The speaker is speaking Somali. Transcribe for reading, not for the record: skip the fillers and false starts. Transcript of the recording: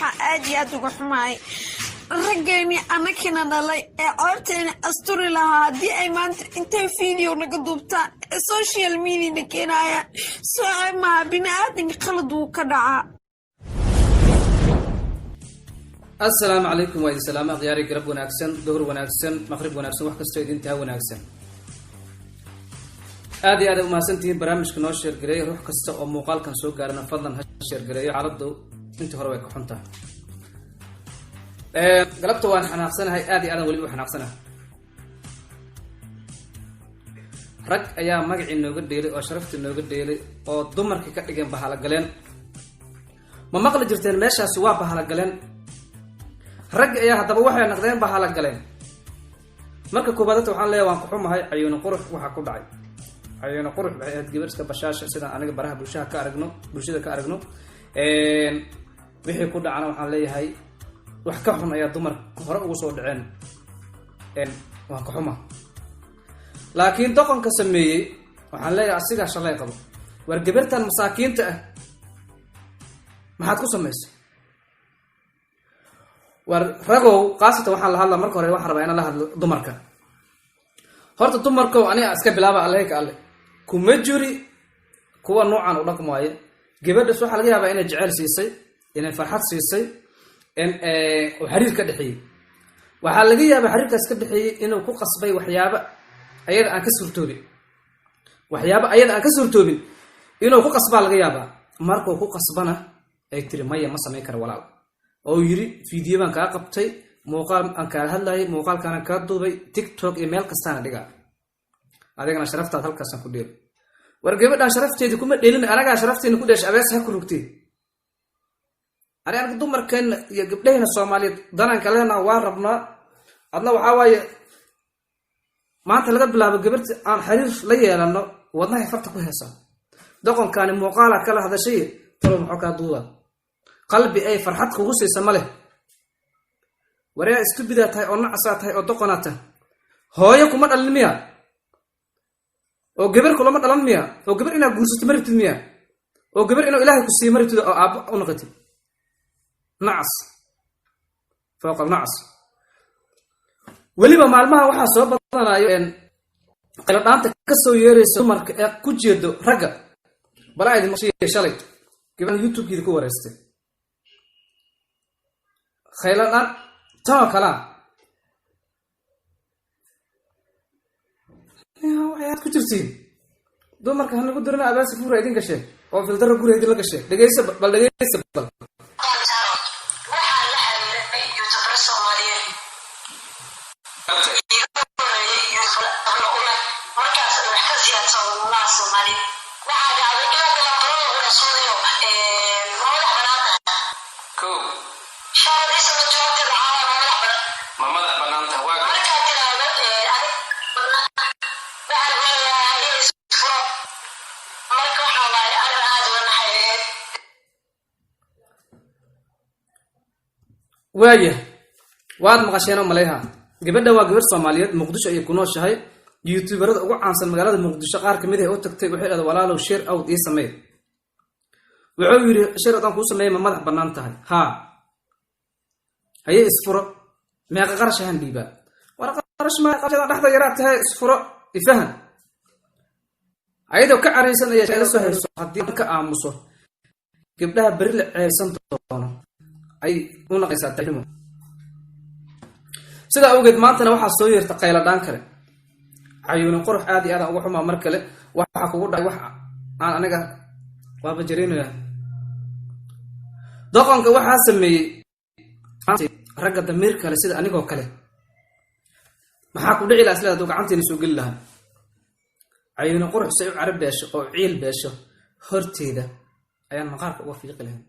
waxa aad iyo aad uga xumaay raggeeni anakina dhalay ee coorteena asturi lahaa haddii ay maanta intay video naga duubtaan social media keenayaan soo ma bini'aadanka qalad uu ka dhacaa. السلام عليكم وعليكم السلام أخياري قرب وناكسن ظهر وناكسن مغرب وناكسن وحكستو إذن تها وناكسن هذا ما سنتين برامج كنوش شير قرية روح كستو أو مقال كان سوق قارنا فضلا هالشير قرية عرضو انت هرويك وحنتها قلبتو وان حناقسنها هذه ولي وحناقسنها رج أيام مقعي نوغد ديلي أو شرفت نوغد ديلي أو دمر كي كتلقين بحالة قلين ما مقل جرتين ماشا سوا بحالة قلين rag ayaa hadaba waxay naqdeen baa hala galeen marka koobadada waxaan leeyahay waan ku xumahay ayuuna qurux waxa ku dhacay ayuuna qurux waxay aad gabarska bashaasha sida aniga baraha bulshada ka aragno wixii ku dhacana waxaan leeyahay wax ka xun ayaa dumar hore ugu soo dhaceen waan ku xumaa laakiin doqonka sameeyay waxaan leeyahay asiga shalay qabo war gabartan masaakiinta ah maxaad ku samaysay ورجو قاسة وحنا لهلا مركو رأي واحد ربعنا لها دمرك هرت دمركو أنا أسكب بلابا عليك عليه كمجوري كوا نوع عن ولك ماي جبت السوق حلقيها بين الجعل سيسي إن فرحات سيسي إن وحرير كدحي وحلقيها بحرير كسكدحي إنه كو قصبي وحيابة أيضا أنكسر توبي وحيابة أيضا أنكسر توبي إنه كو قصبة لقيابة مركو كو قصبنا أي تري مية مصر ميكر ولا oo yiri video baan ka qabtay muuqaal aan ka hadlayay muuqaalkan ka duubay TikTok email kastaan dhiga adigana sharaftaad halkaas ku dheel war gabadha sharafteedu kuma dheelin anaga sharafteedu ku dhashay abees ha ku rugtay anaga dumarkan iyo gabdhaheena Soomaaliyeed danan kalena waa rabnaa adna waxa waaye maanta laga bilaabo gabarta aan xiriir la yeelano wadnaha farta ku heesan doqonkaani muuqaala kala hadashay tolo maxaa ka duuba قلبي أي فرحتك وغسي سماله وريا استبدأت هاي أو نعسات هاي أو دقناته هاي كمان المياه أو جبر كل ما المياه أو جبر إنه جوز تمرت المياه أو جبر إنه إلهي كسي مرت أو أب أو نقتي نعس فوق النعس ولي ما معلمها واحد صوب أنا يوين قلت أنت كسو يري سمر كوجيدو رجع بلا هذه مشي شلي كمان يوتيوب كده كورستي خيلنا تاكلا يا وحيات كترتين دو marka han lagu dirna abaas fuur idin gashay oo filter guur idin la gashay dhageysa bal dhageysa bal waxa la xiriiray youtuber Soomaaliyeed markaas wax ka siyaadsan walaal Soomaali waxa dhacday in kala baro rasuuliyo walaal banaanta ko شارع اسمه جوات العالم ما مدح بنانته واقع ما كان ترى بعد هذه الصفر ما كان والله انا هذا والنحيل وايه واد مقاشينو مليها gabadha waa gabar Soomaaliyeed Muqdisho ay ku nooshahay youtuberada ugu caansan magaalada Muqdisho qaar kamid ah oo tagtay waxay leedahay walaalow share out ii sameey wuxuu yiri share out aan ku sameeyay ma madax banaan tahay ha هي اسفرة ما قرش هنديبا ولا قرش ما قرش تحت يراتها اسفرة يفهم عيدو كعريسن يا شيخ سهل صدي كامسو قبلها بريل عيسن طونه اي ونقيسات تلمو sida awgeed maantana waxa soo yeerta qayladaan kale ayuuna qurux aad iyo aad ugu xumaa mar kale waxa kugu dhacay wax aan aniga waaba jareynaya doqonka waxa sameeyay ragga damiir kale sida anigoo kale maxaa ku dhici lahaa isla gacanteena soo gal lahaa ayuuna qurux say u carab beesho oo ciil beesho horteeda ayaan maqaarka uga fiiqi lahayn